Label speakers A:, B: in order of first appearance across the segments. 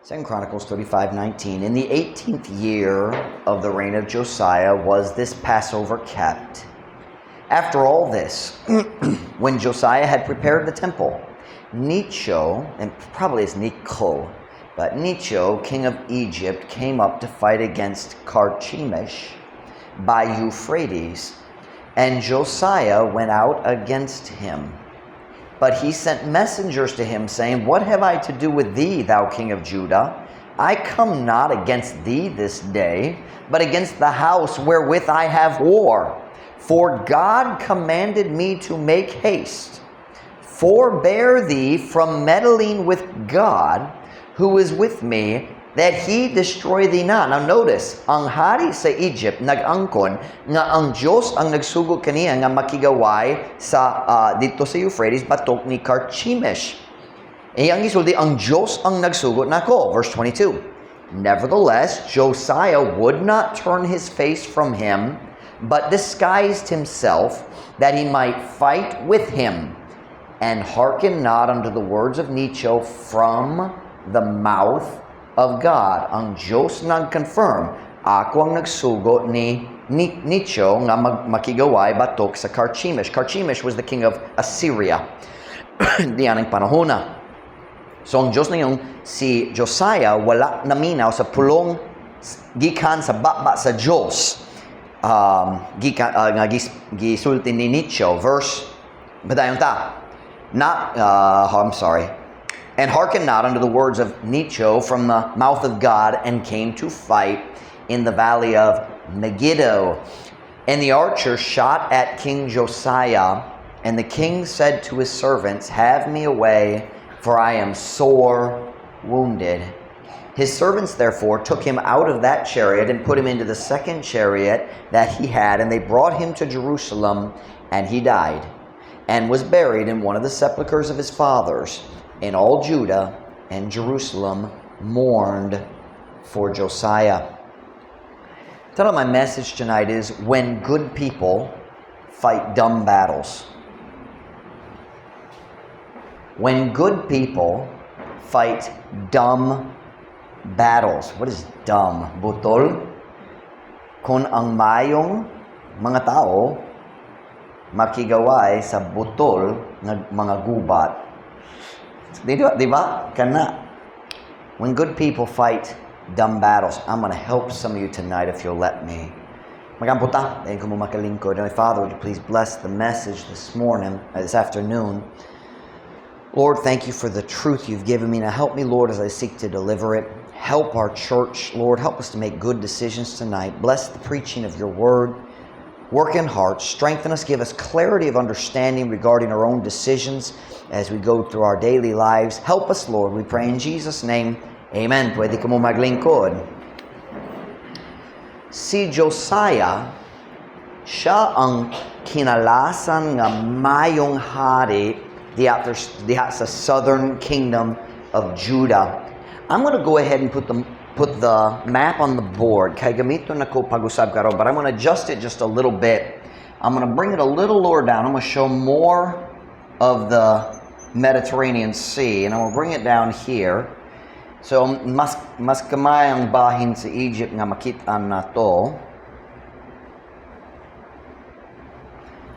A: 2 Chronicles 35:19. In the 18th year of the reign of Josiah was this Passover kept. After all this, when Josiah had prepared the temple, Necho, and probably it's Necho, but Necho, king of Egypt, came up to fight against Carchemish by Euphrates, and Josiah went out against him. But he sent messengers to him, saying, What have I to do with thee, thou king of Judah? I come not against thee this day, but against the house wherewith I have war. For God commanded me to make haste. Forbear thee from meddling with God, who is with me, that he destroy thee not. Now notice, ang hari sa Egypt nag-angkon nga ang Diyos ang nagsugod kaniya nga makigaway sa dito sa Euphrates batok ni Carchemish. Ang isulti, ang Diyos ang nagsugod nako. Verse 22. Nevertheless, Josiah would not turn his face from him, but disguised himself, that he might fight with him, and hearken not unto the words of Necho from the mouth of God. Ang Diyos nag-confirm, ako ang nagsugo ni Necho nga makigaway batok sa Carchemish. Carchemish was the king of Assyria. Diyan ang panahon na. So ang Diyos na yung si Josiah wala naminaw sa pulong gikan sa baba sa Diyos. Gisulti ni Necho. Verse, badayon ta. And hearken not unto the words of Necho from the mouth of God, and came to fight in the valley of Megiddo. And the archer shot at King Josiah, and the king said to his servants, Have me away, for I am sore wounded. His servants therefore took him out of that chariot, and put him into the second chariot that he had, and they brought him to Jerusalem, and he died, and was buried in one of the sepulchres of his fathers. And all Judah and Jerusalem mourned for Josiah. Title of my message tonight is When Good People Fight Dumb Battles. When good people fight dumb battles. What is dumb? Butol. Kung ang mayong mga tao makigaway sa butol ng mga gubat. Diba? Kana. When good people fight dumb battles, I'm going to help some of you tonight if you'll let me. Magamputa, dahil ko mo makalingkod. Father, would you please bless the message this afternoon. Lord, thank you for the truth you've given me. Now help me, Lord, as I seek to deliver it. Help our church, Lord. Help us to make good decisions tonight. Bless the preaching of your word. Work in hearts, strengthen us, give us clarity of understanding regarding our own decisions as we go through our daily lives. Help us, Lord, we pray in Jesus' name. Amen. Pwede ka mo maglingkod. Si Josiah, siya ang kinalasan nga mayong hari diha sa southern kingdom of Judah. I'm going to go ahead and put the map on the board. Kaya gamito na ko pag-usab karon, but I'm going to adjust it just a little bit. I'm going to bring it a little lower down. I'm going to show more of the Mediterranean Sea, and I'm going to bring it down here. So mas kamay ang bahin sa Egypt nga makita na to.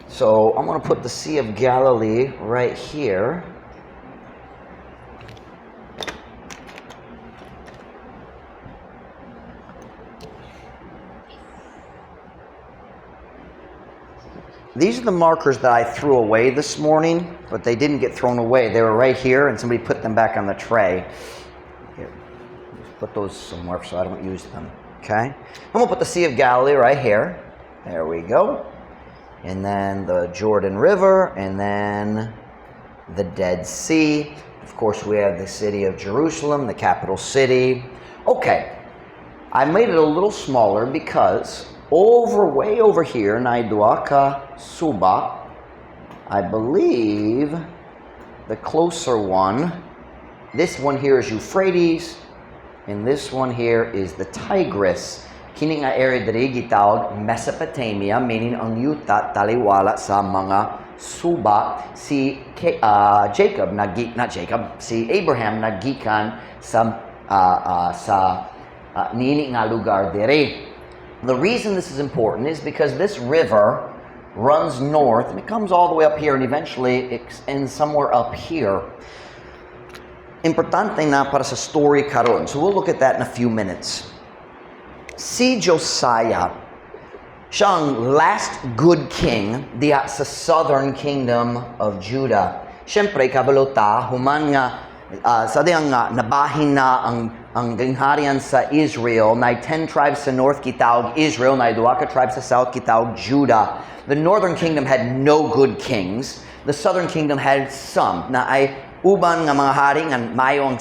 A: So I'm going to put the Sea of Galilee right here. These are the markers that I threw away this morning, but they didn't get thrown away. They were right here, and somebody put them back on the tray. Here, just put those somewhere so I don't use them. Okay? I'm going to put the Sea of Galilee right here. There we go. And then the Jordan River, and then the Dead Sea. Of course, we have the city of Jerusalem, the capital city. Okay. I made it a little smaller because way over here, Naiduaka Suba, I believe the closer one, this one here is Euphrates, and this one here is the Tigris. Kini nga area diri gitawag Mesopotamia, meaning ang yuta taliwala sa mga suba. Si Abraham nagikan sa sa niini nga lugar diri. The reason this is important is because this river runs north and it comes all the way up here and eventually it ends somewhere up here. Importante na para sa story karon. So we'll look at that in a few minutes. Si Josiah, siya ang last good king diya sa southern kingdom of Judah. Siyempre, kabalota, human nga, sa diyang nga, nabahin na ang gangharian sa Israel, na 10 tribes sa north kitawag Israel, na 2 ka tribes sa south kitawag Judah. The northern kingdom had no good kings. The southern kingdom had some, na ay uban nga mga hari nga mayong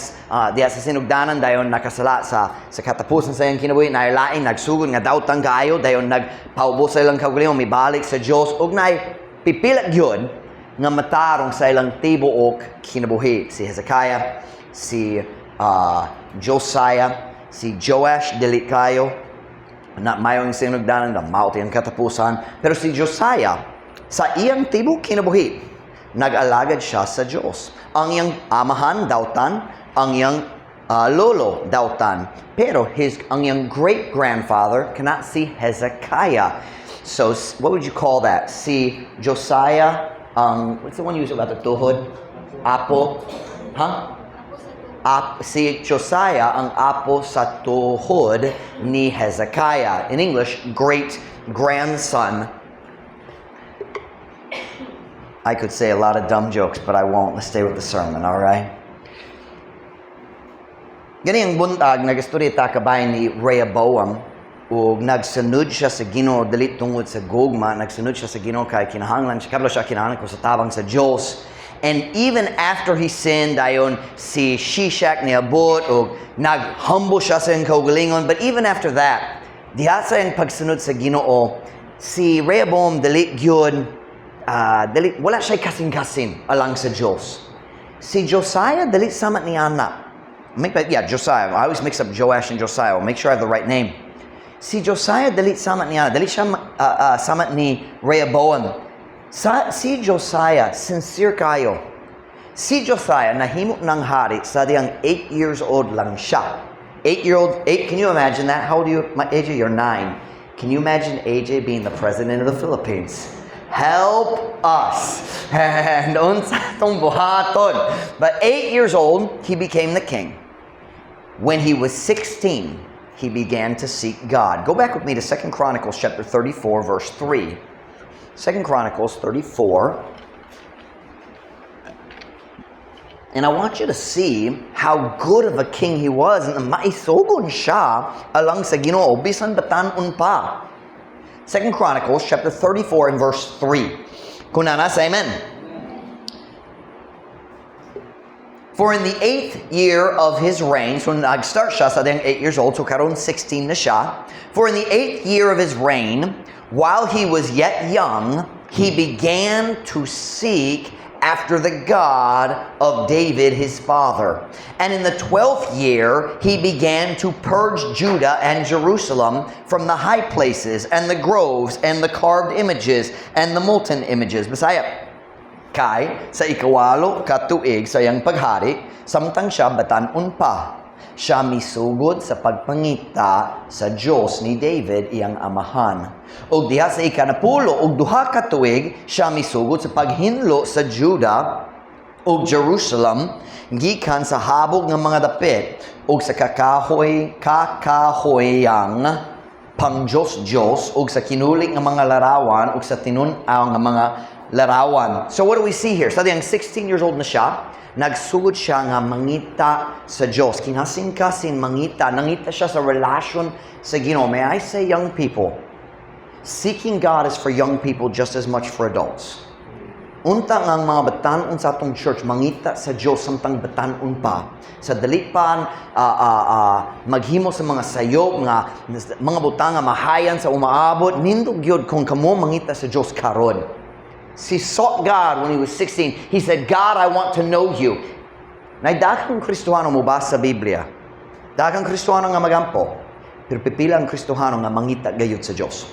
A: diya sa sinugdanan dayon nakasala sa katapusan sa iyang kinabuhi na lain nagsugod nga daotang kaayo dayon nagpaubos sa ilang kaugalingon mibalik sa Dios ug nay pipila gyud nga matarong sa ilang tibuok kinabuhi si Hezekiah, si Josiah, si Joash dili kayo na mayong sinugdanan na mauti ang katapusan, pero si Josiah sa iyang tibuok kinabuhi nag-alagad siya sa Diyos. Ang iyang amahan dautan, ang iyang lolo dautan. Pero ang iyang great-grandfather cannot see Hezekiah. So, what would you call that? Si Josiah, what's the one you use about the tuhod? Apo? Huh? Si Josiah ang apo sa tuhod ni Hezekiah. In English, great-grandson. I could say a lot of dumb jokes, but I won't. Let's stay with the sermon, all right? Gani ang buntag, nagastorita kabay ni Rehoboam, ug nagsunod siya sa Ginoo dili tungod sa gugma, nagsunod siya sa Ginoo kay kinahanglan siya, kabalo siya kinahanglan ko sa tabang sa Dios. And even after he sinned, ayon si Shishak niabot, ug naghumble siya sa iyang kaugalingon, but even after that, diha sa iyang pagsunod sa Ginoo, si Rehoboam dili gyud wala siya kasing-kasing alang sa Diyos. Si Josiah, dali samat ni anak. Josiah. I always mix up Joash and Josiah. I'll make sure I have the right name. Si Josiah, dali samat ni anak. Dali siya samat ni Rehoboam. Si Josiah, sincere kayo. Si Josiah, nahimok ng hari sa diyang 8 years old lang siya. 8, can you imagine that? How old are you? AJ, you're 9. Can you imagine AJ being the president of the Philippines? Help us. And unsa tong buhaton. But 8 years old, he became the king. When he was 16, he began to seek God. Go back with me to 2 Chronicles chapter 34, verse 3. 2 Chronicles 34. And I want you to see how good of a king he was. And maisugod siya alang sa Ginoo bisan batan-on pa. 2 Chronicles chapter 34 and verse 3. Kunana sa amen. For in the 8th year of his reign, so nag-start siya sa diyang 8 years old, so karon 16 na siya. For in the 8th year of his reign, while he was yet young, he began to seek after the God of David his father. And in the 12th year, he began to purge Judah and Jerusalem from the high places and the groves and the carved images and the molten images. Bisaya, kay sa ikawalo katuig sa iyang paghari, samtang siya batan-on pa, siya misugod sa pagpangita sa Diyos ni David iyang amahan. Og diha sa ikanapulo og 2 ka tuig, siya misugod sa paghinlo sa Judah og Jerusalem gikan sa habog ng mga dapit og sa kakahoyang pang Diyos og sa kinulik ng mga larawan og sa tinun-aw ng mga larawan. So what do we see here? Sa diyang 16 years old na siya, nagsugod siya nga mangita sa Diyos. Kinasing-kasing mangita. Nangita siya sa relasyon sa Ginoo. May I say, young people, seeking God is for young people just as much for adults. Unta nga ang mga batanon sa atong church, mangita sa Diyos samtang batanon pa. Sa dalipan, maghimo sa mga sayop, mga butang nga mahayan sa umaabot, nindog yun kung kamo mangita sa Diyos karon. He sought God when he was 16. He said, God, I want to know you. Daghang Kristohano mo ba sa Biblia? Daghang Kristohano nga magampo. Pero pipila ang Kristohano nga mangita gayud sa Diyos.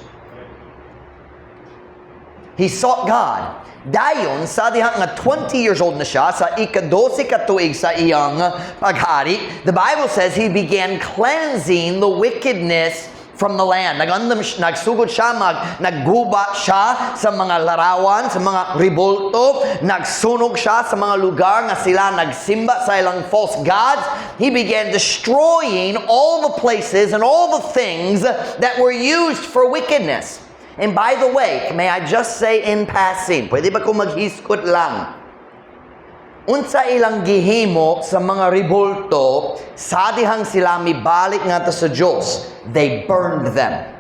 A: He sought God. Dayon, sa diha nga 20 years old na siya, sa ika-12 katuig sa iyang paghari, the Bible says he began cleansing the wickedness from the land. Nagsugod siya, nagguba siya sa mga larawan, sa mga ribolto, nagsunog siya sa mga lugar nga sila nagsimba sa ilang false gods. He began destroying all the places and all the things that were used for wickedness. And by the way, may I just say in passing, pwede ba kung maghiskot lang? Unsa ilang gihimo sa mga ribolto, sa dihang sila mibalik nga ta sa Diyos, they burned them.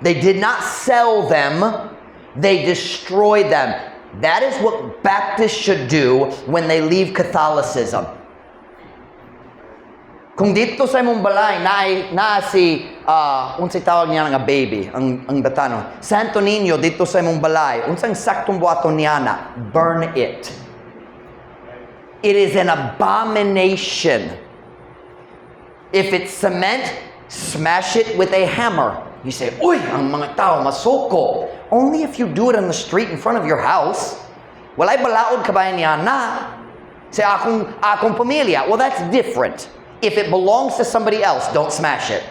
A: They did not sell them, they destroyed them. That is what Baptists should do when they leave Catholicism. Kung dito sa imong balay na si unsay tawag niya nga baby ang batano, Santo Niño dito sa imong balay, unsang saktong buhaton niya na, burn it. It is an abomination. If it's cement, smash it with a hammer. You say, uy, ang mga tao masuko. Only if you do it on the street in front of your house. Walay balaod kabayan niya na. Say, akong pamilya. Well, that's different. If it belongs to somebody else, don't smash it.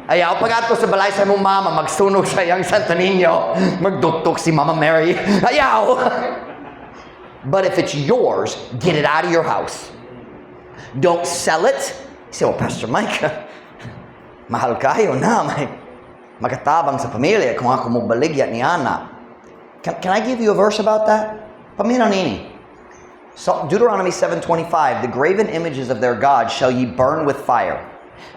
A: Ayaw, pag ato sa balay sa mong mama, magsunog sa iyang Santo Niño, magduktok si Mama Mary. Ayaw! But if it's yours, get it out of your house. Don't sell it. You say, well, Pastor Mike, mahal kayo na. Magatabang sa pamilya kung ako mabaligya ni Ana. Can I give you a verse about that? Pamina nini. So Deuteronomy 7:25, the graven images of their gods shall ye burn with fire.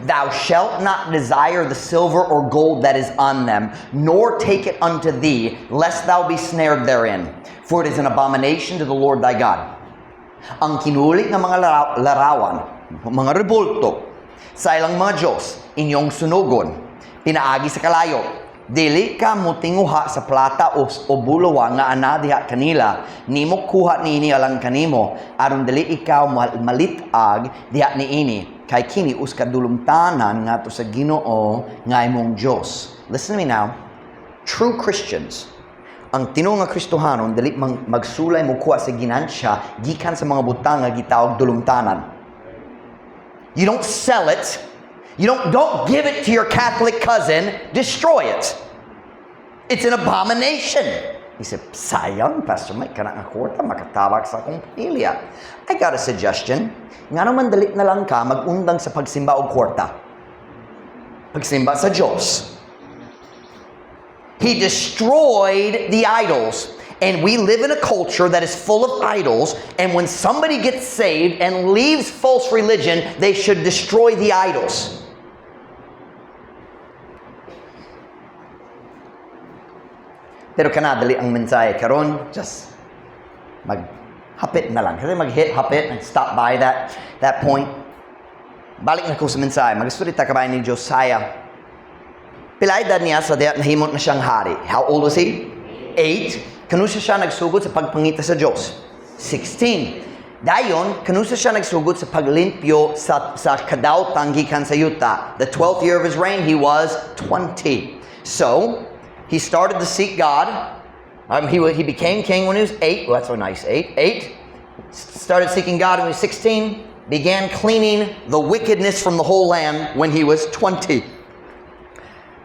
A: Thou shalt not desire the silver or gold that is on them, nor take it unto thee, lest thou be snared therein. For it is an abomination to the Lord thy God. Ang kinulit ng mga larawan, mga rebolto, sa ilang mga Diyos, inyong sunugon, pinaagi sa kalayo, dili ka mutinguha sa plata o bulawa nga anadiha kanila, nimo kuha niini alang kanimo, aron dili ikaw malitag diha niini, kay kini uskadulumtanan nga to sa Ginoo nga imong Dios. Listen to me now. True Christians, ang tinong nga Kristohanon dili magsulay mo kuha sa ginansya gikan sa mga butang nga gitawag dulumtanan. You don't sell it. You don't give it to your Catholic cousin, destroy it. It's an abomination. He said, sayang, Pastor Mike, ka na nga kwarta, makatabak sa akong pamilya. I got a suggestion. Nga naman dalit na lang ka mag-undang sa pagsimba o kwarta. Pagsimba sa Diyos. He destroyed the idols. And we live in a culture that is full of idols, and when somebody gets saved and leaves false religion, they should destroy the idols. Pero kanadali ang mensahe karon, just maghapit na lang. Kasi hapit and stop by that point. Balik na ko sa mensahe. Mag-istorita ka ba ni Josiah? Pila edad niya sa diya nahimot na siyang hari. How old was he? 8. Kanusa siya nagsugod sa pagpangita sa Diyos? 16. Dayon, kanusa siya nagsugod sa paglimpyo sa kadautang gikan sa yuta. The 12th year of his reign, he was 20. So, he started to seek God. He became king when he was 8. Well, that's so nice. 8. Started seeking God when he was 16. Began cleaning the wickedness from the whole land when he was 20.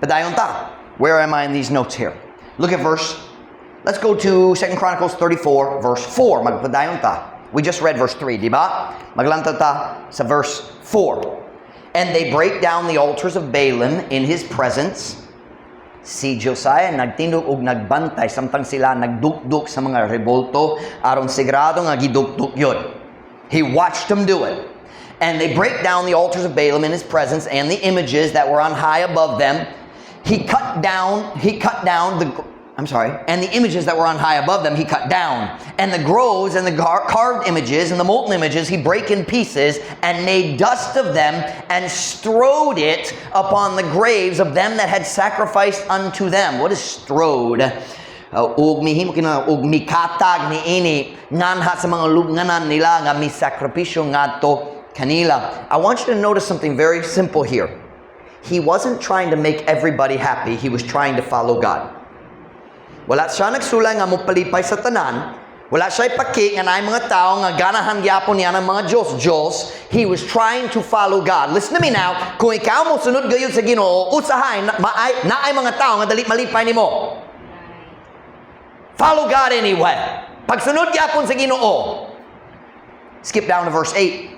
A: But dayon ta. Where am I in these notes here? Look at let's go to 2 Chronicles 34, verse 4. Magpadayon ta. We just read verse 3, di ba? Maglantad ta sa verse 4. And they break down the altars of Baalim in his presence. Si Josiah nagtindog og nagbantay samtang sila nagdukduk sa mga rebolto aron sigurado nga gidukduk yun. He watched them do it. And they break down the altars of Baalim in his presence and the images that were on high above them. He cut down and the images that were on high above them, he cut down. And the groves and the carved images and the molten images, he brake in pieces and made dust of them and strode it upon the graves of them that had sacrificed unto them. What is strode? Ug mikatag ni ini nganha sa mga lubnganan nila nga misakripisyo ngadto kanila. I want you to notice something very simple here. He wasn't trying to make everybody happy. He was trying to follow God. Wala siya nagsulay nga mupalipay sa tanan. Wala siya ipaki nga naay mga tao nga ganahan gyapon niya ng mga Diyos. He was trying to follow God. Listen to me now. Kung ikaw mo sunod gayud sa Ginoo, usahay naay mga tao nga dali malipay nimo. Follow God anyway. Pagsunod gyapon sa Ginoo. Skip down to verse 8.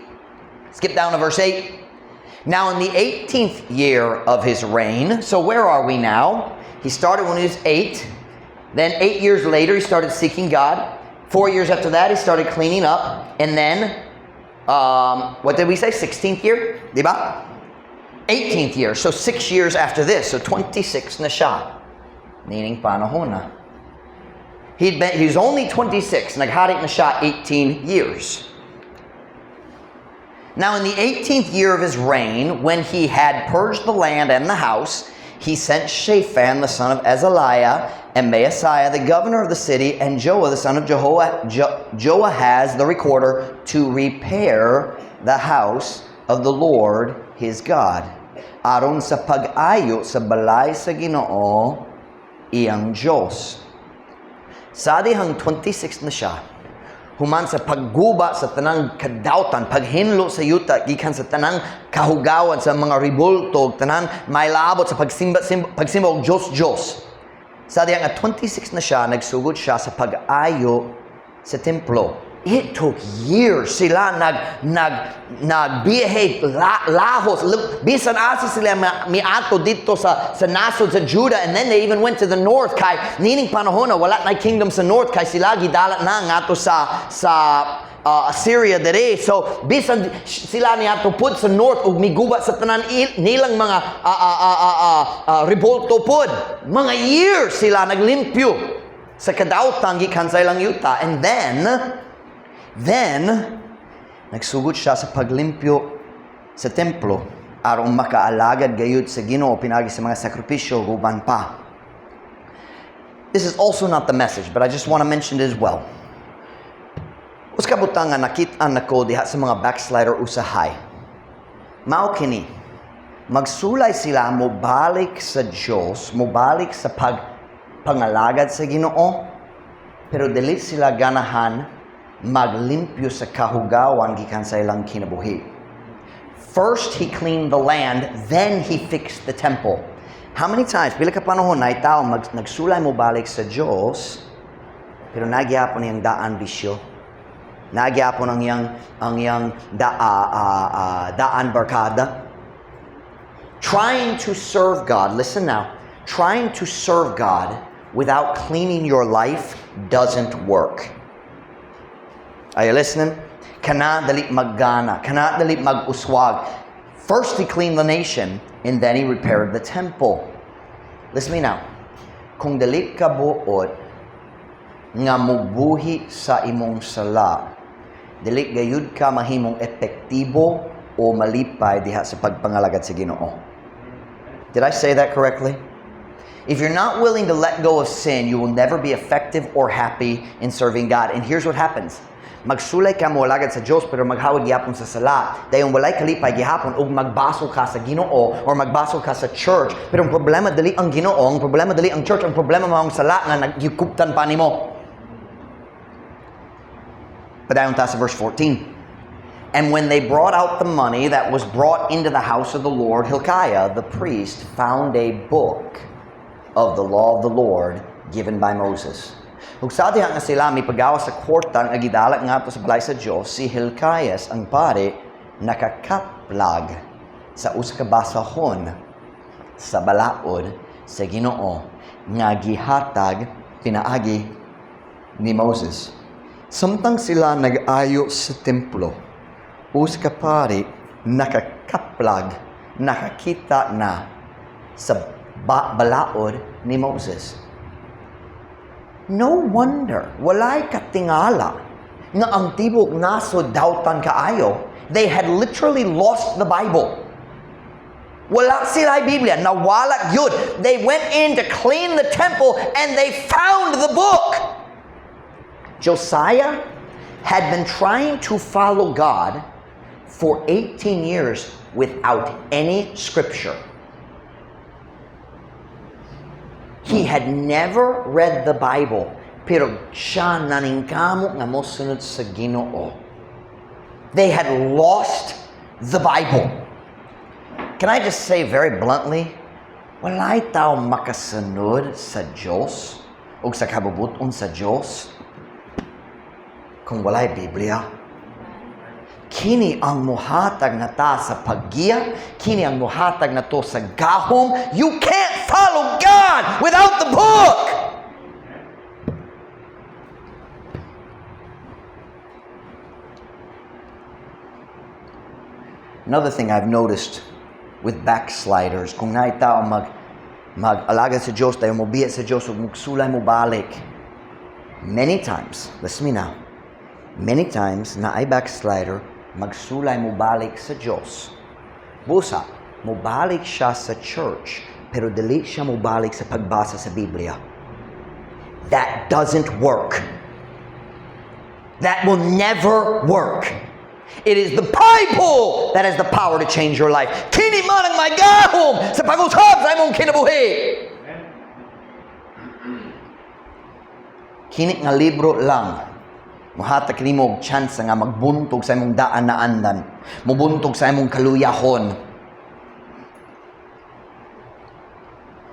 A: Skip down to verse 8. Now in the 18th year of his reign, so where are we now? He started when he was 8. Then 8 years later, he started seeking God. 4 years after that, he started cleaning up. And then, what did we say? 16th year? Diba? 18th year. So 6 years after this. So 26 na siya. Meaning panahon na. He was only 26. Naghari na siya 18 years. Now in the 18th year of his reign, when he had purged the land and the house, he sent Shaphan, the son of Azaliah, and Maaseiah, the governor of the city, and Joah, the son of Joahaz, the recorder, to repair the house of the Lord his God. Aron sa pag-ayo sa balay sa Ginoo, iyang Diyos. Sa dihang 26 na siya, human sa pagguba sa tanang kadautan, paghinlo sa yuta, gikan sa tanang kahugawan sa mga ribultog, tanang may laabot sa pagsimba og Diyos. Sa diyang at 26 na siya, nagsugod siya sa pag-ayo sa templo. It took years sila nagbiyahe lahos. Bisan asa sila miato dito sa nasod sa Judah, and then they even went to the north kay nining panahon na wala na kingdom sa north kay sila gidalat na ngato sa Assyria dere. So bisan sila niato pud sa north ug miguba sa tanan nilang mga revolto pud. Mga years sila naglimpyo sa kadautan gikan sa ilang yuta, and then, nagsugod siya sa paglimpyo sa templo aron makaalagad gayud sa Ginoo pinagi sa mga sakripisyo guban pa. This is also not the message, but I just want to mention it as well. Uska butang nga nakit-an nako diha sa mga backslider usahay. Mao kini, magsulay sila mobalik sa Dios, mobalik sa pangalagad sa Ginoo, pero dili sila ganahan maglimpyo sa kahugawan gikan sa ilang kinabuhi. First, he cleaned the land, then he fixed the temple. How many times, bila ka panahon na itaw nagsulay mo balik sa Diyos, pero nagyapon niyang daan bisyo. Nagyapon ang yang daan barkada. Trying to serve God, listen now, trying to serve God without cleaning your life doesn't work. Are you listening? Kana dali maggana, kana dali mag-uswag. First, he cleaned the nation, and then he repaired the temple. Listen to me now. Kung dali ka buot nga mubuhi sa imong sala, dili gayud ka mahimong epektibo o malipay diha sa pagpangalagad sa Ginoo. Did I say that correctly? If you're not willing to let go of sin, you will never be effective or happy in serving God. And here's what happens. Magsulay ka mo lagad sa Diyos pero maghawad gyapon sa sala. Dayon walay kalipay gihapon ug magbaso ka sa Ginoo or magbaso ka sa church. Pero ang problema dali ang Ginoo, ang problema dali ang church, ang problema mao ang sala nga nagyukuptan pa nimo. Padayon ta sa verse 14. And when they brought out the money that was brought into the house of the Lord, Hilkiah the priest found a book of the law of the Lord given by Moses. Ug sa diha nga sila mipagawa sa kwarta nga gidala ngadto sa balay sa Dios, si Hilkias ang pare nakakaplag sa usa ka basahon sa balaod sa Ginoo nga gihatag pinaagi ni Moses. Samtang sila nag-ayo sa templo, usa ka pare nakakaplag, nakakita na sa balaod ni Moses. No wonder, walay katingala nga ang tibok nasod dautan kaayo. They had literally lost the Bible. Wala sila Biblia, nawala yun. They went in to clean the temple and they found the book. Josiah had been trying to follow God for 18 years without any scripture. He had never read the Bible, pero siya naningkamot nga mosunod sa Ginoo. They had lost the Bible. Can I just say very bluntly, walay tao makasunod sa Diyos o sa kabubuton sa Diyos kung walay Biblia. Kini ang muhatag na ta sa paggiya, kini ang muhatag na to sa gahom. You can't follow God without the book. Another thing I've noticed with backsliders, kung naitao mag-alaga sa Diyos, tayo mobiya sa Diyos, ug mugsulay mo balik. Many times, listen me now, many times na ay backslider, magsulay mo balik sa Diyos. Busa, mo balik siya sa church, pero dili siya mo balik sa pagbasa sa Biblia. That doesn't work. That will never work. It is the Bible that has the power to change your life. Kini man ang may gahom sa pag-usab sa imong kinabuhi. Kini nga libro lang, muhatag nimo og chance nga magbuntog sa imong daan na andan, mubuntog sa imong kaluyahon.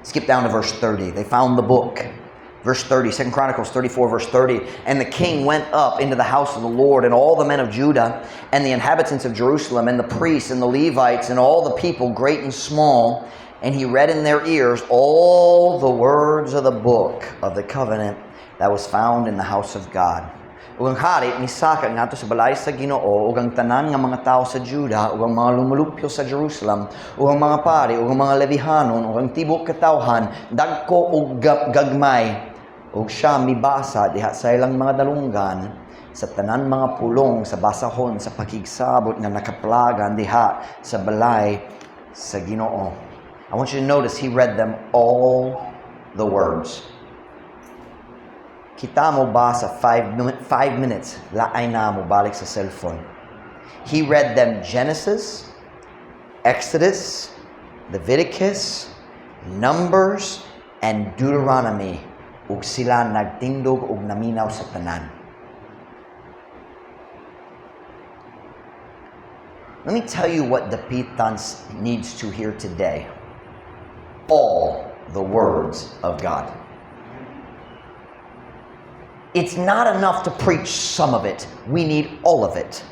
A: Skip down to verse 30. They found the book. Verse 30, 2 Chronicles 34, verse 30. And the king went up into the house of the Lord, and all the men of Judah, and the inhabitants of Jerusalem, and the priests, and the Levites, and all the people, great and small. And he read in their ears all the words of the book of the covenant that was found in the house of God. Ug ang hari misaka ngadto sa balay sa Ginoo, ug ang tanan nga mga tao sa Juda, ug ang mga lumulupyo sa Jerusalem, ug ang mga pari, ug ang mga Levihanon, ug ang tibok katawhan, dagko ug gagmay, ug siya mibasa diha sa ilang mga dalunggan sa tanan mga pulong sa basahon sa pakigsabot nga nakaplagan diha sa balay sa Ginoo. I want you to notice he read them all the words. Kita mo ba sa 5 minutes, laay na mo balik sa cellphone. He read them Genesis, Exodus, Leviticus, Numbers, and Deuteronomy. Ug sila nagtindog ug naminaw sa tanan. Let me tell you what the Pitans needs to hear today. All the words of God. It's not enough to preach some of it. We need all of it.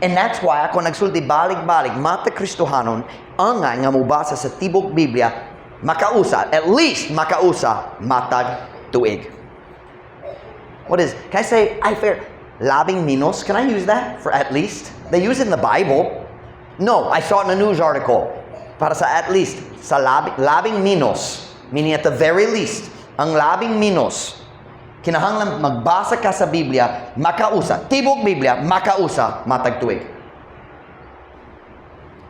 A: And that's why ako nagsulti balik-balik, mata Kristohanon, ang nga mubasa sa tibok Biblia, makausa, at least makausa, matag tuig. What is, can I say, labing minos? Can I use that for at least? They use it in the Bible. No, I saw it in a news article. Para sa at least, sa labing minos, meaning at the very least, ang labing minos, kinahanglan magbasa ka sa Biblia, makausa, tibok Biblia, makausa, matag tuig.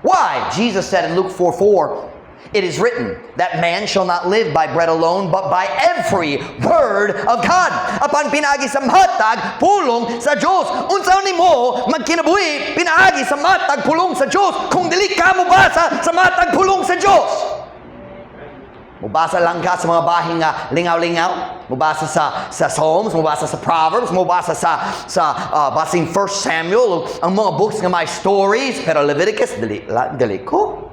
A: Why? Jesus said in Luke 4:4, it is written that man shall not live by bread alone, but by every word of God. Apan pinaagi sa matag, pulong sa Diyos. Unsa nimo magkinabuhi, pinaagi sa matag, pulong sa Diyos, kung dili ka mo basa sa matag, pulong sa Diyos. Mubasa lang ka sa mga bahin nga lingaw-lingaw, mubasa sa Psalms, mubasa sa Proverbs, mubasa sa basing 1 Samuel, ang mga books nga may stories, pero Leviticus dili ko.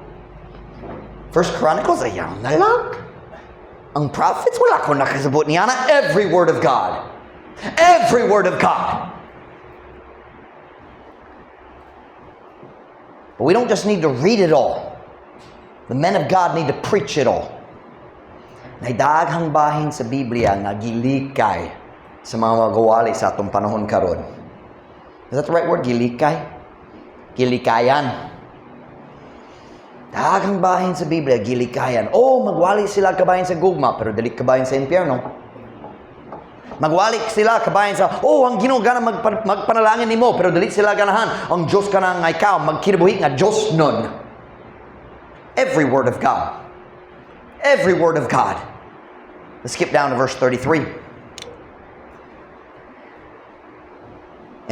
A: 1 Chronicles ayaw na lang. Ang prophets wala ko nakasabot niya na every word of God. Every word of God. But we don't just need to read it all. The men of God need to preach it all. Naidaghang bahin sa Biblia nga gilikay sa mga magawali sa atong panahon karon. Is that the right word? Gilikay? Gilikayan. Daghang bahin sa Biblia, gilikayan. Oh, magwali sila kabahin sa gugma, pero dili kabahin sa impyerno. Magwali sila kabahin sa, oh, ang Ginoo gana magpanalangin nimo, pero dili sila ganahan. Ang Dios kana nga ikaw, magkinabuhi nga Dios nun. Every word of God. Every word of God. Let's skip down to verse 33.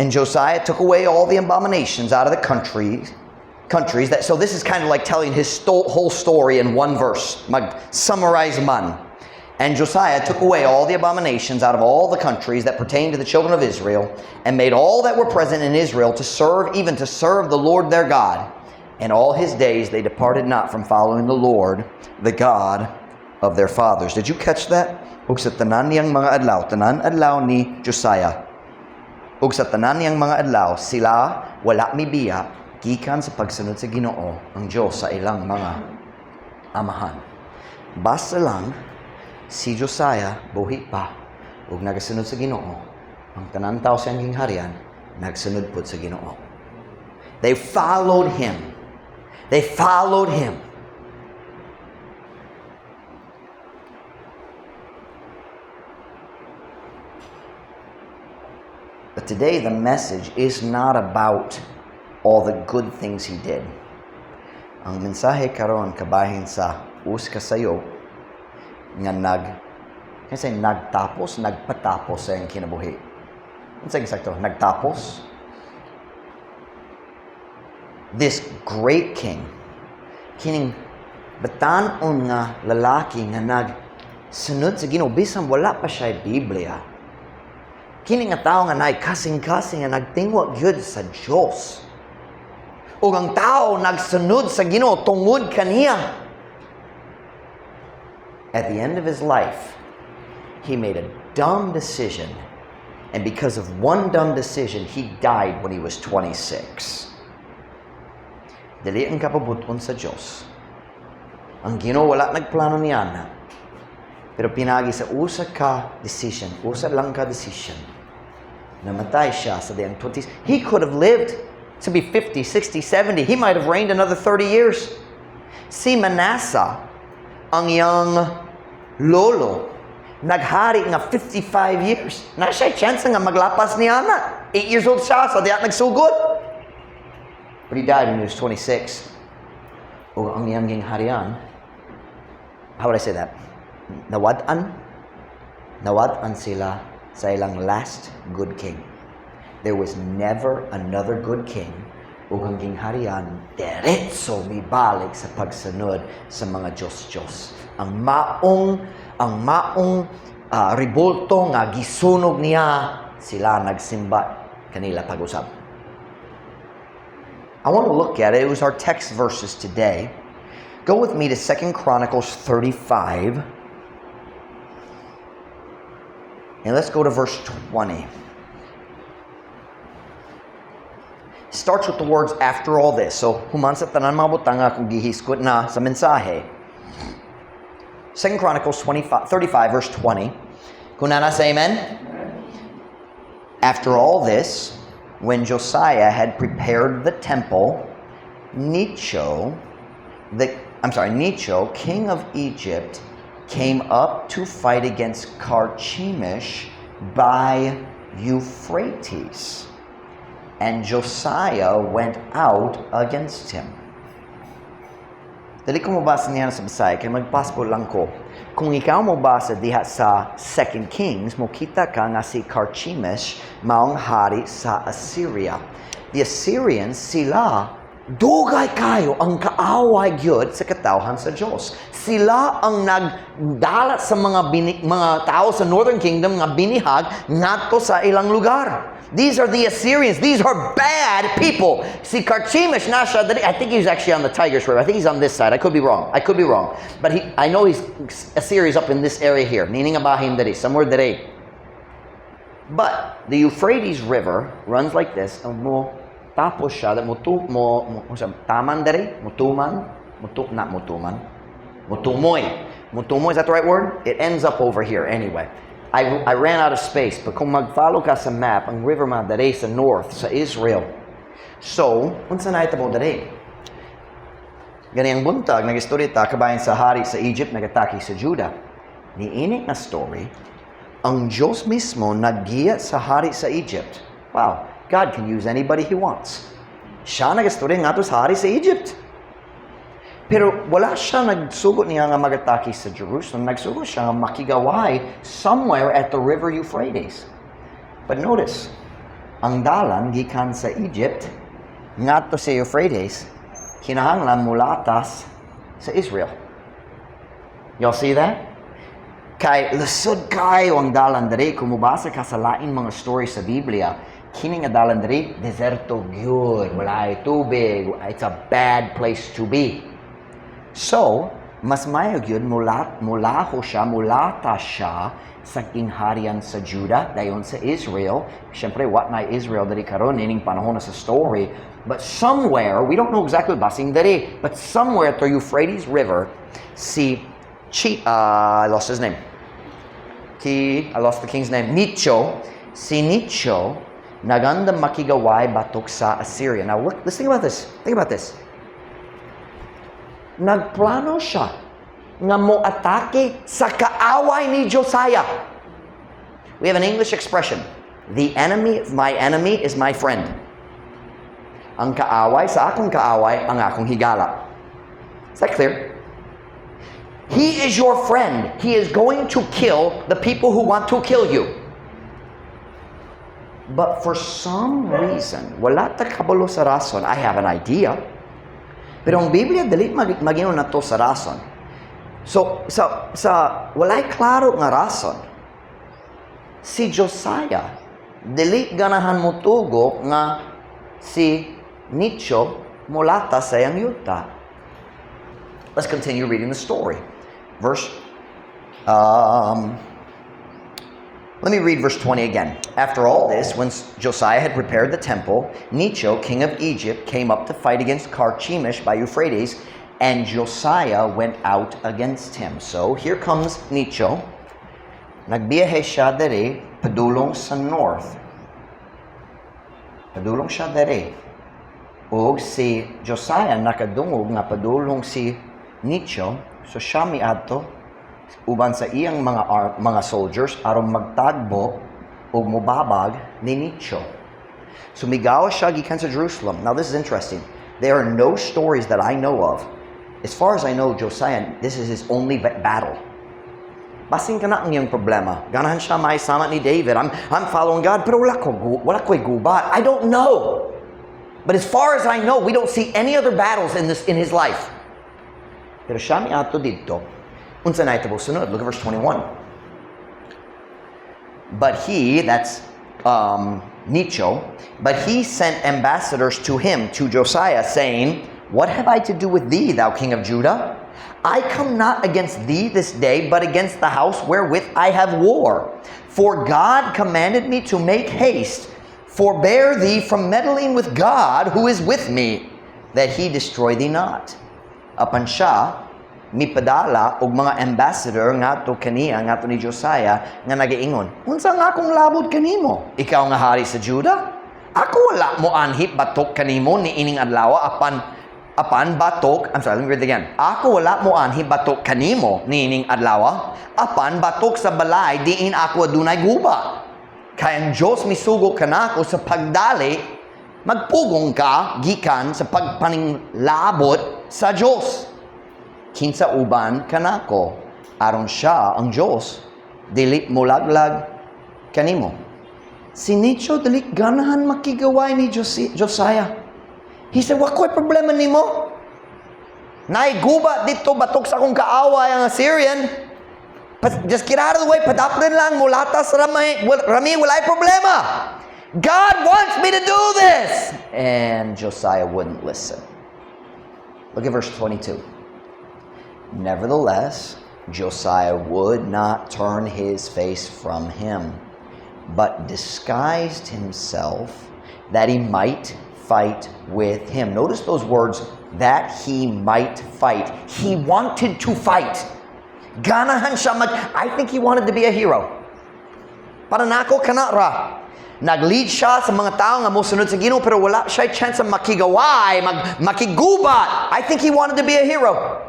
A: And Josiah took away all the abominations out of the countries that, so this is kind of like telling his whole story in one verse. Mag-summarize man. And Josiah took away all the abominations out of all the countries that pertained to the children of Israel, and made all that were present in Israel to serve, even to serve the Lord their God. And all his days they departed not from following the Lord, the God of their fathers. Did you catch that? Ug sa tanan niyang mga adlaw, tanan adlaw ni Josiah. Ug sa tanan niyang mga adlaw, sila wala mibiya, gikan sa pagsunod sa Ginoo, ang Diyos sa ilang mga amahan. Basta lang, si Josiah buhi pa ug nagasunod sa Ginoo. Ang tanan tawo sa iyang gingharian nagsunod pud sa Ginoo. They followed him. They followed him. But today the message is not about all the good things he did. Ang mensahe karon kabahin sa usa ka sayo nga nagpatapos sa iyang kinabuhi. Ano sa eksakto? Nagtapos? This great king, kining batanon nga lalaki nga nagsunod sa Ginoo bisan wala pa siya Biblia. Kini nga tao nga nay kasing-kasing nga nagtingwa gyud sa Dios. Ug ang tao nagsunod sa Ginoo tungod kaniya. At the end of his life, he made a dumb decision. And because of one dumb decision, he died when he was 26. Dili ang kapabuton sa Diyos. Ang Ginoo wala nagplano niya na. Pero pinagi sa usa lang ka decision. Namatay siya sa dayang 20s. He could have lived to be 50, 60, 70. He might have reigned another 30 years. Si Manasseh, ang young lolo, naghari nga 55 years. Na siya chance nga maglapas niya na. 8 years old siya, so diya nagsugod. But he died when he was 26. O ang iyang gingharian, how would I say that? Nawad-an sila sa ilang last good king. There was never another good king ug ang gingharian diretso mibalik sa pagsunod sa mga Diyos. Ang maong revolto nga gisunog niya, sila nagsimba kanila pag-usab. I want to look at it. It was our text verses today. Go with me to 2 Chronicles 35. And let's go to verse 20. Starts with the words, after all this. So, human sa tanan mga butanga kung gihiskot na sa mensahe. 2 Chronicles 35, verse 20. Kung nana say amen? After all this, when Josiah had prepared the temple, Necho, king of Egypt, came up to fight against Carchemish by Euphrates. And Josiah went out against him. Dali ko mabasa niya sa Bisaya, kaya magpassport lang ko. Kung ikaw mabasa diha sa 2 Kings, makita ka nga si Carchemish maong hari sa Assyria. The Assyrians, sila dugay kayo ang kaaway gyud sa katawhan sa Dios. Sila ang nagdalat sa mga tao sa Northern Kingdom nga binihag ngadto sa ilang lugar. These are the Assyrians. These are bad people. Si Carchemish nasha, I think he's actually on the Tigris River. I think he's on this side. I could be wrong. But I know Assyria's up in this area here. Meaning abahim dali, somewhere dali. But the Euphrates River runs like this. And tapos siya, taman dali, mutumoy. Mutumoy, is that the right word? It ends up over here anyway. I ran out of space, but kung mag-follow ka sa map, ang river man dali sa north, sa Israel. So, unsa na ito mo dali? Ganiyang buntag, nag-istorita, kabayan sa hari sa Egypt, nagataki sa Judah. Niinik na story, ang Diyos mismo naggiya sa hari sa Egypt. Wow, God can use anybody He wants. Siya nag-istorya nga to sa hari sa Egypt. Pero wala siya nagsugot niya nga magataki sa Jerusalem. Nagsugot siya nga makigaway somewhere at the river Euphrates. But notice, ang dalan gikan sa Egypt ngadto sa Euphrates, kinahanglan mulatas sa Israel. Y'all see that? Kay lusod kayo ang dalan diri kung mubasa ka sa laing mga story sa Biblia, kini nga dalan diri deserto gyud, wala ay tubig, it's a bad place to be. So, mas mayo gyud mulata siya sa kingharian sa Juda dayon sa Israel. Siyempre, what na Israel diri karon ining panahon na sa story, but somewhere, we don't know exactly basing diri, but somewhere to Euphrates River, I lost his name. I lost the king's name. Necho. Si Necho, naganda makigaway batok sa Assyria. Now, let's think about this. Think about this. Nagplano siya nga mo atake sa kaaway ni Josiah. We have an English expression. The enemy of my enemy is my friend. Ang kaaway sa akong kaaway, ang akong higala. Is that clear? He is your friend. He is going to kill the people who want to kill you. But for some reason, wala ta kabalo sa rason. I have an idea. Pero ang Biblia, dali magino na to sa rason. So, walay klaro nga rason. Si Josiah, dili ganahan mo tugo nga si Necho mulata sa yang yuta. Let's continue reading the story. Let me read verse 20 again. After all this, when Josiah had prepared the temple, Necho, king of Egypt, came up to fight against Carchemish by Euphrates, and Josiah went out against him. So here comes Necho. Nagbiyahe siya dere, padulong sa north. Padulong siya dere. O si Josiah nakadungog nga padulong si Necho. So siya miadto uban sa iyang mga soldiers aron magtagbo o mubabag ni Necho. Sumigaw siya gikan sa Jerusalem. Now this is interesting. There are no stories that I know of. As far as I know, Josiah, this is his only battle. Basing ka na ang iyang problema. Ganahan siya maisama ni David. I'm following God, pero wala ko'y gubat. I don't know. But as far as I know, we don't see any other battles in his life. Pero siya miato dito. Unsa na ito po sunod? Look at verse 21. But he, that's Necho, but he sent ambassadors to him, to Josiah, saying, What have I to do with thee, thou king of Judah? I come not against thee this day, but against the house wherewith I have war. For God commanded me to make haste, forbear thee from meddling with God, who is with me, that he destroy thee not. Apan siya, mipadala og mga ambassador ngadto kaniya ngadto ni Josiah nga nagaingon, unsa nga akong labod kanimo? Ikaw nga hari sa Juda? Ako wala mo anhip batok kanimo ni ining adlaw apan batok, I'm sorry, let me read it again. Ako wala mo anhip batok kanimo ni ining adlaw apan batok sa balay diin ako adunay guba. Kay ang Dios misugo kanako sa pagdali magpugong ka gikan sa pagpaninglabot sa Dios. Kinsa uban kanako aron siya ang Dios dili mo laglag kanimo. Si Necho dili ganahan makigaway ni Josiah. He said, "Wa ko'y problema nimo? Naiguba dito batok sa akong kaaway ang Assyrian. Just get out of the way, padaplin lang mulatas rami walay problema. God wants me to do this." And Josiah wouldn't listen. Look at verse 22. Nevertheless, Josiah would not turn his face from him, but disguised himself that he might fight with him. Notice those words, that he might fight. He wanted to fight. Ganahan siya I think he wanted to be a hero. Para nako kana ra. Nag-lead siya sa mga tao nga mosunod sa Ginoo pero wala siya chance makigaway, makigubat. I think he wanted to be a hero.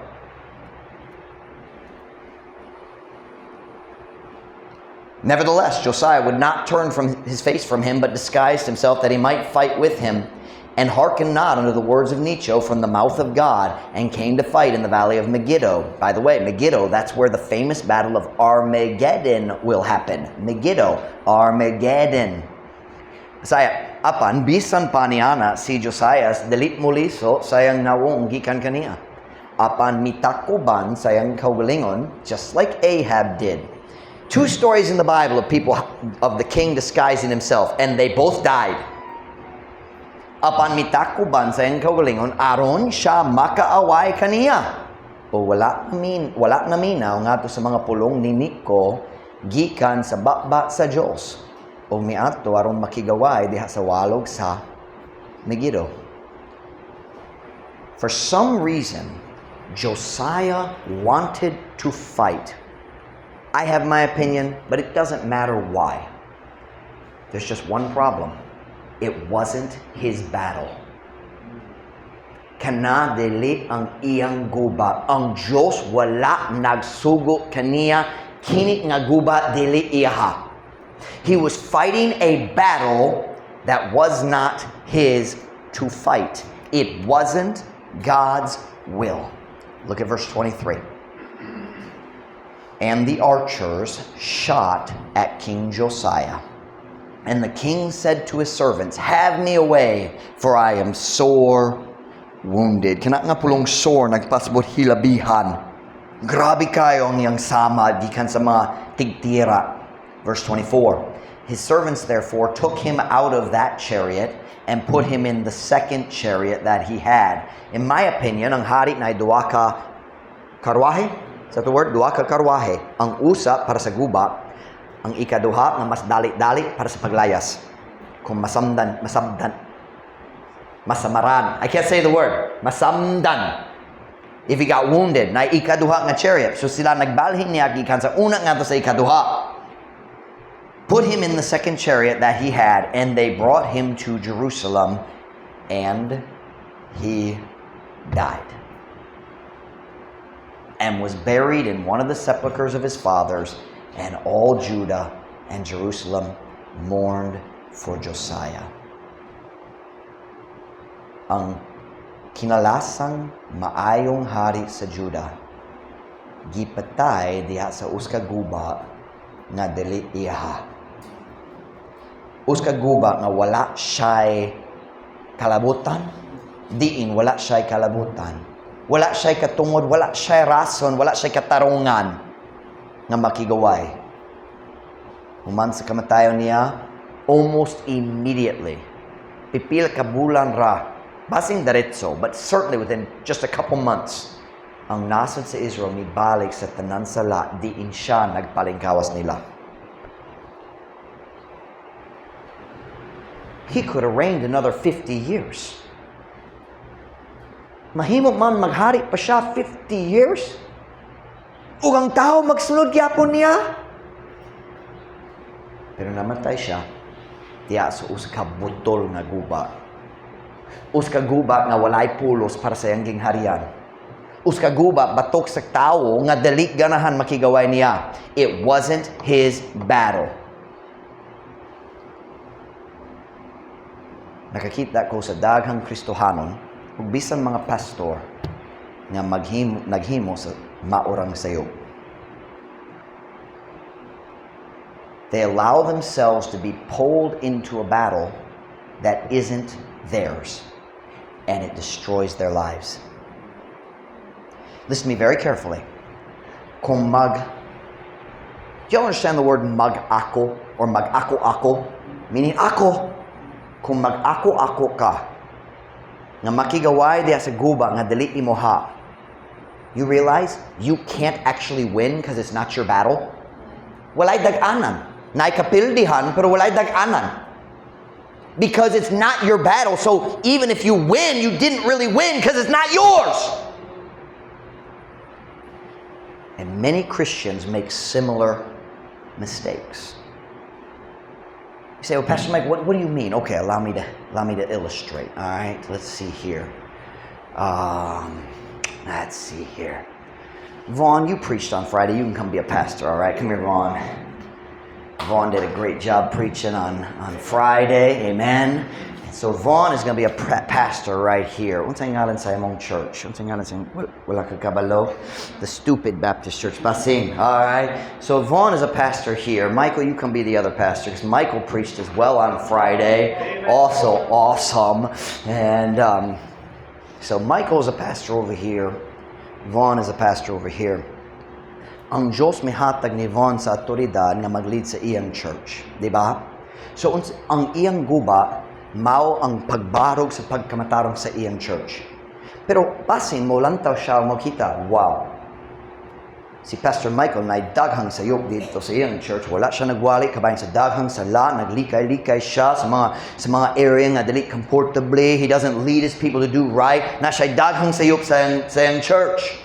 A: Nevertheless, Josiah would not turn his face from him, but disguised himself that he might fight with him, and hearkened not unto the words of Necho from the mouth of God, and came to fight in the valley of Megiddo. By the way, Megiddo, that's where the famous battle of Armageddon will happen. Megiddo, Armageddon. Saya, apan, bisan pa niana si Josiah, dalit muliso, sayang nawong gikan kaniya. Apan mitakuban sayang kaugalingon, just like Ahab did. 2 stories in the Bible of people, of the king disguising himself, and they both died. Apan mitakuban sa iyang kaugalingon, aron siya makaaway kaniya. O wala naminaw nga to sa mga pulong ni Niko, gikan sa bakba sa Diyos. O miato aron makigaway diha sa walog sa Megiddo. For some reason, Josiah wanted to fight. I have my opinion, but it doesn't matter why. There's just one problem. It wasn't his battle. Kana dili ang iyang guba. Ang Diyos wala nagsugo kaniya, kini nga guba dili iyaha. He was fighting a battle that was not his to fight. It wasn't God's will. Look at verse 23. And the archers shot at King Josiah. And the king said to his servants, have me away, for I am sore wounded. Kana nga pulong sore, nagpasabot hilabihan. Grabe kayo ang iyang sama, gikan sa mga tigtira. Verse 24. His servants therefore took him out of that chariot and put him in the second chariot that he had. In my opinion, ang hari na duwa ka karwahe. Sa the word, duwa ka karwahe. Ang usa para sa guba, ang ikaduha nga mas dali-dali para sa paglayas. Kung masamaran. I can't say the word. Masamdan. If he got wounded, na ikaduha nga chariot. So sila nagbalhin niya gikan sa una nga to sa ikaduha. Put him in the second chariot that he had, and they brought him to Jerusalem, and he died. And was buried in one of the sepulchres of his fathers, and all Judah and Jerusalem mourned for Josiah. Ang kinalasang maayong hari sa Judah, gipatay diha sa uska guba nga dili iyaha. Uska guba nga wala siya'y kalabutan, diin wala siya'y kalabutan. Wala siya'y katungod, wala siya'y rason, wala siya'y katarungan nga makigaway. Human sa kamatayon niya, almost immediately, pipil ka bulan ra, basing diretso, but certainly within just a couple months, ang nasod sa Israel mibalik sa tanan sala, diin siya nagpalingkawas nila. He could have reigned another 50 years. Mahimo man maghari pa siya 50 years? Ug ang tao magsunod gyapon niya? Pero namatay siya diya sa uska butol nga guba. Uska guba nga walay pulos para sa iyang gingharian. Uska guba batok sa tao nga dali ganahan makigaway niya. It wasn't his battle. Nakakita ko sa daghang Kristohanon ug bisan mga pastor nga naghimo sa maurang sayop. They allow themselves to be pulled into a battle that isn't theirs, and it destroys their lives. Listen to me very carefully. Do you understand the word mag-ako or mag-ako-ako? Meaning ako. Kung mag-ako-ako ka, nga makigaway diya sa guba nga dili imoha, you realize you can't actually win because it's not your battle? Walay dag-anan. Naikapildihan, pero walay dag-anan. Because it's not your battle, so even if you win, you didn't really win because it's not yours. And many Christians make similar mistakes. You say, well, Pastor Mike, what do you mean? Okay, allow me to illustrate. All right, let's see here. Let's see here. Vaughn, you preached on Friday. You can come be a pastor, all right? Come here, Vaughn. Vaughn did a great job preaching on Friday. Amen. So Vaughn is going to be a pastor right here. Unsay ngalan sa imong church? Unsay ngalan sa wala ka kabalo? The Stupid Baptist Church. Basing. All right. So Vaughn is a pastor here. Michael, you can be the other pastor because Michael preached as well on Friday. Amen. Also awesome. And so Michael is a pastor over here. Vaughn is a pastor over here. ang Diyos mihatag ni Von sa autoridad nga mag-lead sa iyang church. Di ba? So, ang iyang guba, mao ang pagbarog sa pagkamatarong sa iyang church. Pero, basin mo lang tayo siya makita, wow, si Pastor Michael na daghang sayok dito sa iyang church. Wala siya nagwali, kabayan sa daghang sala, naglikay-likay siya sa mga area nga dali comfortably. He doesn't lead his people to do right. Na siya daghang sayok sa iyang church.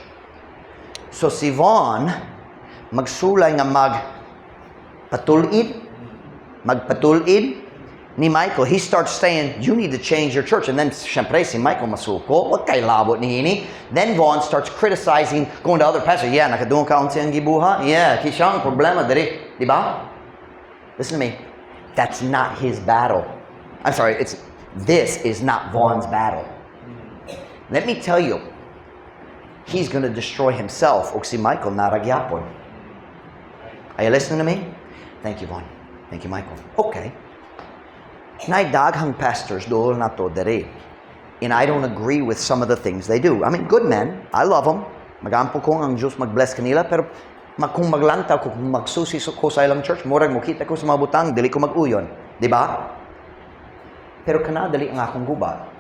A: So si Von, magsulay nga magpatulid ni Michael. He starts saying, you need to change your church. And then, syempre, si Michael masuko. Wag kay labot ni hini. Then Von starts criticizing, going to other pastors. Yeah, nakadung ka ang siyang gibuha. Yeah, kisya ang problema diri. Di ba? Listen to me. That's not his battle. I'm sorry, this is not Von's battle. Let me tell you, he's going to destroy himself. O si Michael naragyapon. Are you listening to me? Thank you, Von. Thank you, Michael. Okay. Naidaghang pastors dool na to dere. And I don't agree with some of the things they do. I mean, good men. I love them. Magampo kong ang Diyos mag-bless kanila. Pero kung maglantaw, kung magsusi ko sa ilang church, murag mo kita ko sa mga butang, dili ko mag-uyon. Di ba? Pero kanadali ang akong guba.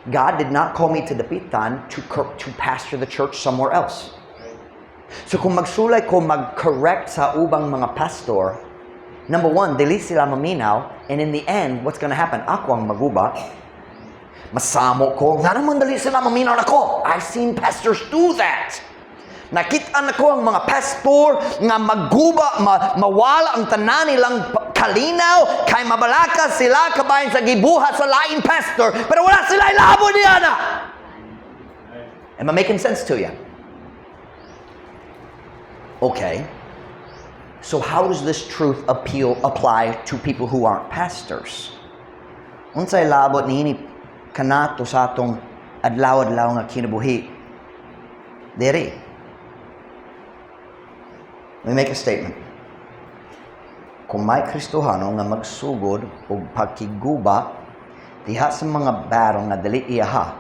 A: God did not call me to Dapitan to pastor the church somewhere else. So kung magsulay ko mag-correct sa ubang mga pastor, number one, dili sila maminaw, and in the end, what's gonna happen? Ako ang maguba. Masamo ko. Na naman dali sila maminaw na ko. I've seen pastors do that. Nakita na ko ang mga pastor nga maguba, mawala ang tanan nilang kalinaw, kay mabalaka sila kabayan sa gibuhat sa laing pastor, pero wala sila ilabo niya na. Am I making sense to you? Okay. So how does this truth apply to people who aren't pastors? Unsay labot niini kanato sa atong adlaw-adlaw nga kinabuhi. Dere. Let me make a statement. Kung may Kristohano nga magsugod og pagkiguba diha sa mga barong nga dali iyaha,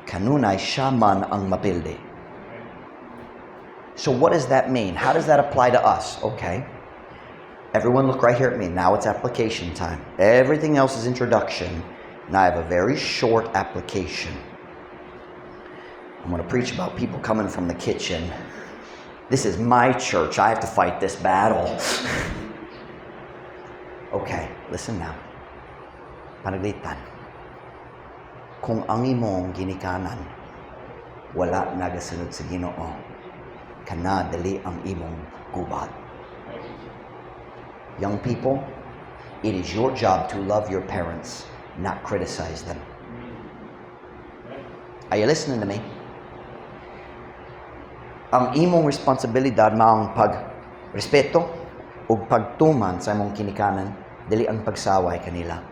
A: kanunay siya man ang mapildi. So what does that mean? How does that apply to us? Okay. Everyone look right here at me. Now it's application time. Everything else is introduction. Now I have a very short application. I'm going to preach about people coming from the kitchen. This is my church. I have to fight this battle. Okay, listen now. Panaglitan. Kung ang imong ginikanan, wala nagasunod sa Ginoo, kana dali ang imong gubat. Young people, it is your job to love your parents, not criticize them. Are you listening to me? Ang imong responsibilidad maong pagrespeto o pagtuman sa imong kinikanan, dili ang pagsaway kanila.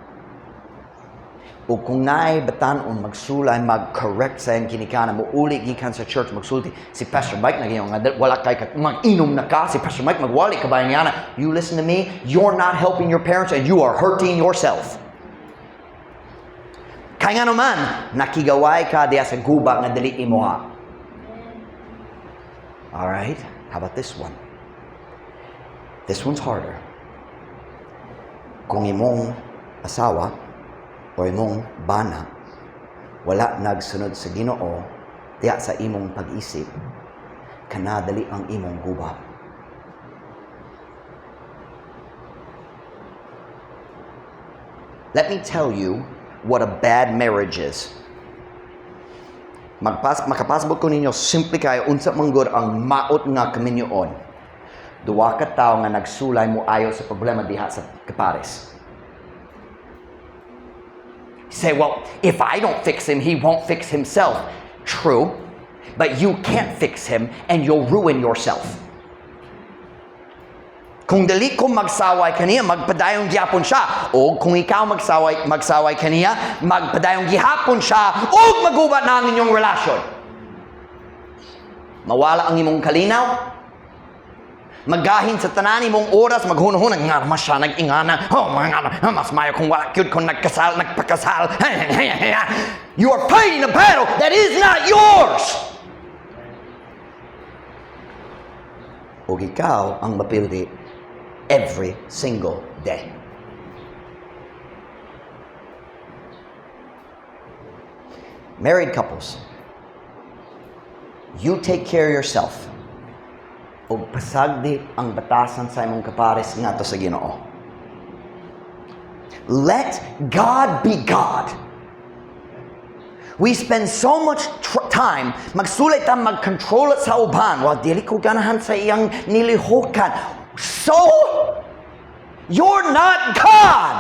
A: O kung naay batanon magsulay, mag-correct sa iyang kinikanan, muuli gikan sa church, magsulti, si Pastor Mike nagyaw nga, wala kay mag-inom na ka, si Pastor Mike magwali ka ba niya na, you listen to me, you're not helping your parents and you are hurting yourself. Kaya nga naman, nakigaway ka diya sa guba nga dali imoha. Alright, how about this one? This one's harder. Kung imong asawa, o imong bana, wala nagsunod sa Ginoo, diya sa imong pag-isip, kanadali ang imong guba. Let me tell you what a bad marriage is. Makapasabot ko ninyo, simple kayo, unsa manggod ang maot nga kaminyoon. Duwa ka tao nga nagsulay mo ayo sa problema diha sa kapares. Say, well, if I don't fix him, he won't fix himself. True, but you can't fix him and you'll ruin yourself. Kung dali ko magsaway kaniya, magpadayong gihapon siya. O kung ikaw magsaway kaniya, magpadayong gihapon siya o magubat na ang inyong relasyon. Mawala ang imong kalinaw, magahin sa tanan imong oras, maghunahon, nagngama siya, nag-ingana, mas mayo kung wala cute kung nagpakasal. You are fighting a battle that is not yours. o ikaw ang mapildi every single day. Married couples, you take care of yourself. O pasagdi ang batasan sa imong kapares ngadto sa Ginoo. Let God be God. We spend so much time magsulit ang mag-control sa uban. Well, dili ko ganahan sa iyang nilihukan. So, you're not God.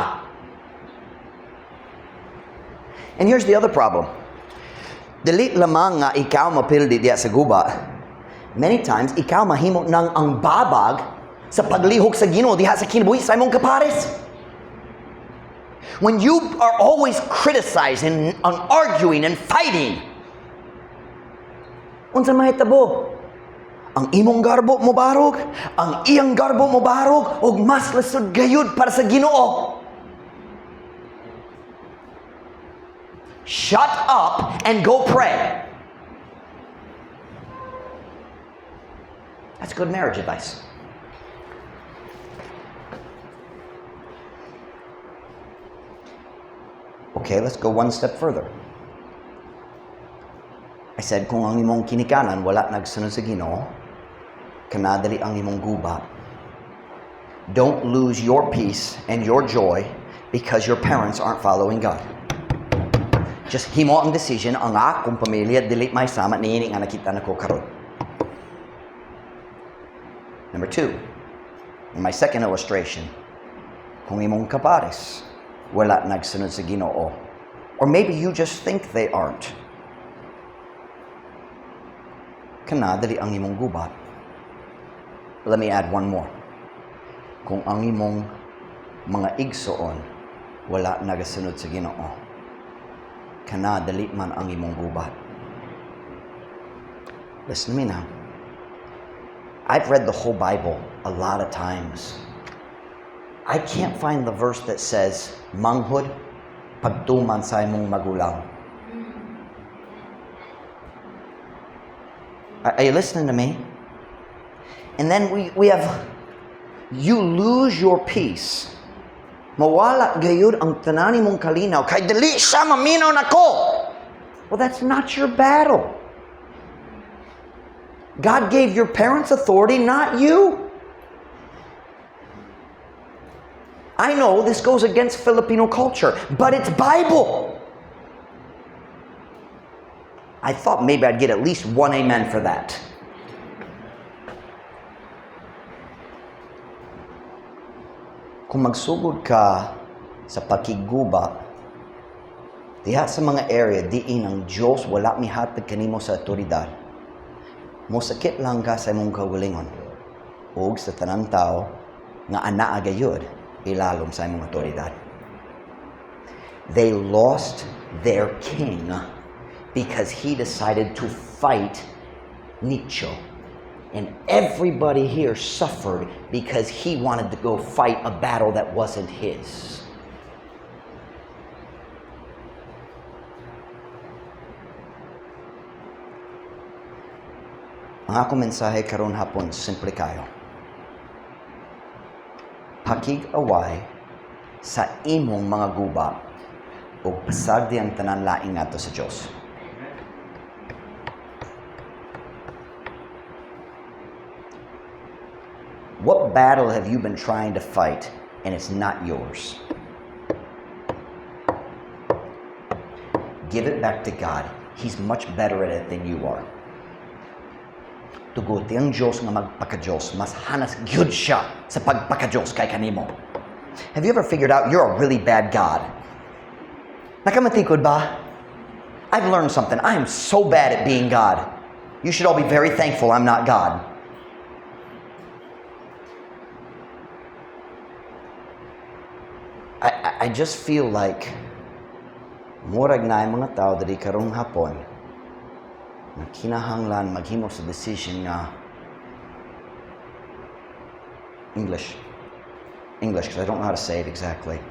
A: And here's the other problem. Dili lamang nga ikaw mapildi diya sa guba. Many times, ikaw mahimo nang ang babag sa paglihok sa Ginoo diha sa kinabuhi sa imong kapares. When you are always criticizing and arguing and fighting, unsa mahitabo? Ang imong garbo mo barog, ang iyang garbo mo barog, ug mas lisod gayud para sa Ginoo. Shut up and go pray. That's good marriage advice. Okay, let's go one step further. I said, kung ang imong kinikanan wala nagsunod sa Ginoo, kanadali ang imong guba. Don't lose your peace and your joy because your parents aren't following God. Just himo ang decision ang akong pamilya dili may sama niini nga nakita nako karon. Number 2, in my second illustration, kung imong kapares wala nagsunod sa Ginoo, or maybe you just think they aren't, kana dali ang imong gubat. Let me add one more. Kung ang imong mga igsoon wala nagasunod sa Ginoo, kana dali man ang imong gubat. Listen to me now. I've read the whole Bible a lot of times. I can't find the verse that says, manghud, pagtuman sa imong magulang. Are you listening to me? And then we have, you lose your peace. Mawala gayud ang tanan mong kalinaw kay dili siya maminaw nako. Well, that's not your battle. God gave your parents authority, not you. I know this goes against Filipino culture, but it's Bible. I thought maybe I'd get at least one amen for that. Kung magsugod ka sa pakiguba diha sa mga area diin ang Diyos wala mihatag kanimo sa otoridad, mosakit lang ka sa imong kaugalingon ug sa tanang tao nga anaa gayud ilalom sa imong otoridad. They lost their king because he decided to fight Nicho. And everybody here suffered because he wanted to go fight a battle that wasn't his. Ang akong mensahe karon hapon, simple kayo. Pakig-away sa imong mga guba o pasagdi ang tanan laing nato sa Diyos. What battle have you been trying to fight and it's not yours? Give it back to God. He's much better at it than you are. Tuguti ang Diyos nga magpaka-Diyos, mas hanas gyud siya sa pagpaka-Diyos kay kanimo. Have you ever figured out you're a really bad God? Nakamatikod ba? I've learned something. I am so bad at being God. You should all be very thankful I'm not God. I just feel like murag na mga tao dali karong hapon na kinahanglan maghimo sa decision nga English because I don't know how to say it exactly.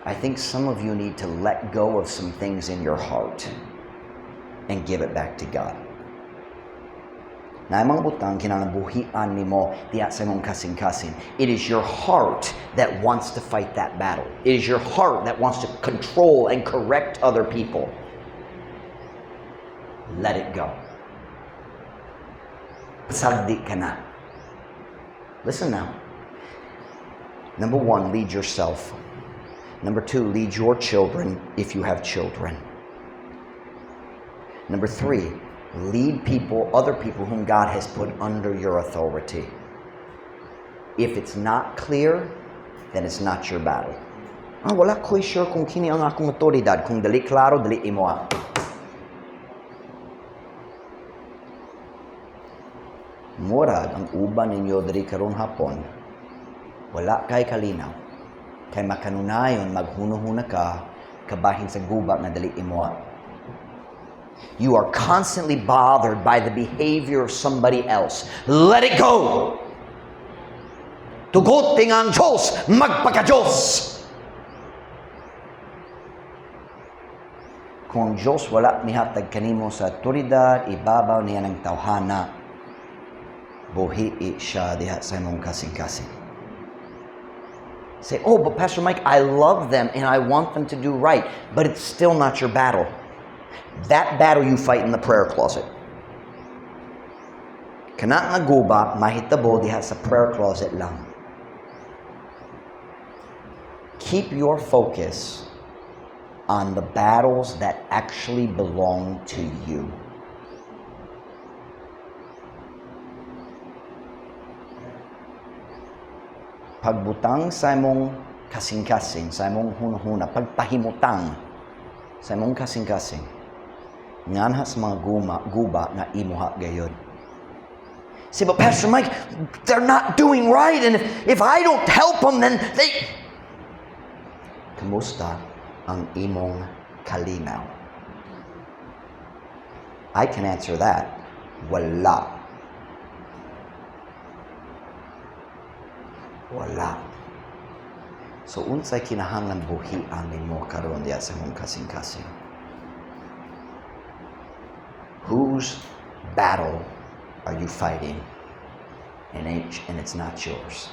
A: I think some of you need to let go of some things in your heart and give it back to God. Na mga butang kinahanglan buhian nimo diha sa imong kasing-kasing. It is your heart that wants to fight that battle. It is your heart that wants to control and correct other people. Let it go. Saldi ka na. Listen now. Number 1, lead yourself. Number 2, lead your children if you have children. Number 3, lead people, other people whom God has put under your authority. If it's not clear, then it's not your battle. Wala ko'y sure kung kini ang akong otoridad. Kung dali klaro, dali imoa. Murag ang uban ninyo diri karon hapon, wala kay kalinaw. Kay makanunayon maghuno-huna ka, kabahin sa guba na dali imoa. You are constantly bothered by the behavior of somebody else. Let it go! Tugot ang Diyos, magpaka-Diyos! Kung ang Diyos wala nihatag kanimo sa otoridad, ibabaw niya ng tawhana, buhi siya diha sa imong kasing-kasing. Say, oh, but Pastor Mike, I love them and I want them to do right, but it's still not your battle. That battle you fight in the prayer closet. Kana nga guba, mahitabo diha sa prayer closet lang. Keep your focus on the battles that actually belong to you. Pagbutang sa imong kasing-kasing, sa imong hunahuna, pagpahimutang sa imong kasing-kasing, nganha sa mga guba na imuha gayod. Say, but Pastor Mike, they're not doing right, and if I don't help them, then they... Kamusta ang imong kalinaw? I can answer that. Wala. Wala. So, unsay kinahanglan buhian nimo karon diya sa imong kasing-kasing? Whose battle are you fighting? And it's not yours.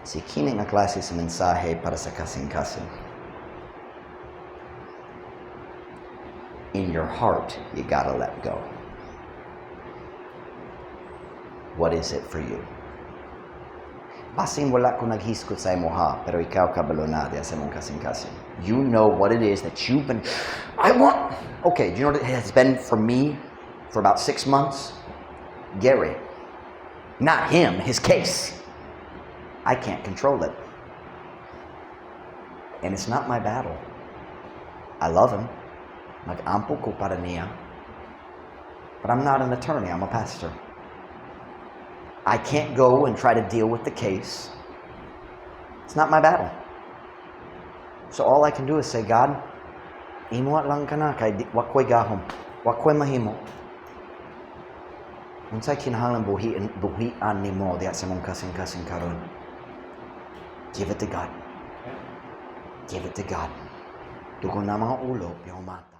A: Si kini nga klase sa mensahe para sa kasing-kasing. In your heart, you gotta let go. What is it for you? Basin wala ko naghiskot sa imo ha, pero ikaw kabalo na diya sa imong kasing-kasing. You know what it is that you've been, okay, do you know what it has been for me for about 6 months? Gary. Not him, his case. I can't control it. And it's not my battle. I love him. Mag-ampo ko para niya. But I'm not an attorney, I'm a pastor. I can't go and try to deal with the case. It's not my battle. So all I can do is say, God, imuat lang ka na, kay wakoy gahom, wakoy mahimo. Unsay kinahanglan buhian nimo diya sa mong kasing-kasing karon. Give it to God. Give it to God. Dugo na mga ulo, yung mata.